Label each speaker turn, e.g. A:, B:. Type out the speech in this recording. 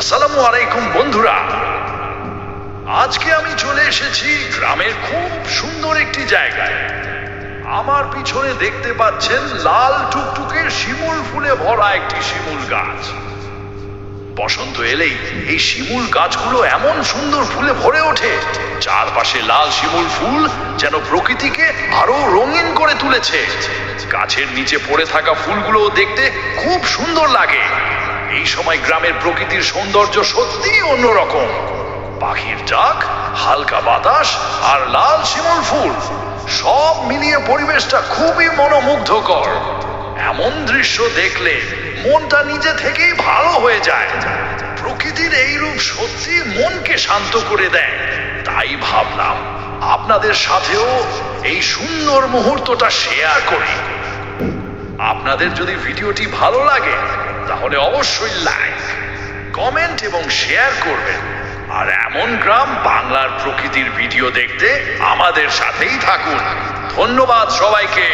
A: আসসালামু আলাইকুম বন্ধুরা, আজকে আমি চলে এসেছি গ্রামের খুব সুন্দর একটি জায়গায়। আমার পিছনে দেখতে পাচ্ছেন লাল টুকটুকে শিমুল ফুলে ভরা একটি শিমুল গাছ। বসন্ত এলেই এই শিমুল গাছগুলো এমন সুন্দর ফুলে ভরে ওঠে, চারপাশে লাল শিমুল ফুল যেন প্রকৃতিকে আরো রঙিন করে তুলেছে। গাছের নিচে পড়ে থাকা ফুলগুলো দেখতে খুব সুন্দর লাগে। এই সময় গ্রামের প্রকৃতির সৌন্দর্য সত্যিই অন্যরকম। পাখির ডাক, হালকা বাতাস আর লাল শিমুল ফুল সব মিলিয়ে পরিবেশটা খুবই মনোমুগ্ধকর। এমন দৃশ্য দেখলে মনটা নিজে থেকেই ভালো হয়ে যায়। প্রকৃতির এই রূপ সত্যি মনকে শান্ত করে দেয়। তাই ভাবলাম আপনাদের সাথেও এই সুন্দর মুহূর্তটা শেয়ার করি। আপনাদের যদি ভিডিওটি ভালো লাগে তাহলে অবশ্যই লাইক, কমেন্ট এবং শেয়ার করবেন। আর এমন গ্রাম বাংলার প্রকৃতির ভিডিও দেখতে আমাদের সাথেই থাকুন। ধন্যবাদ সবাইকে।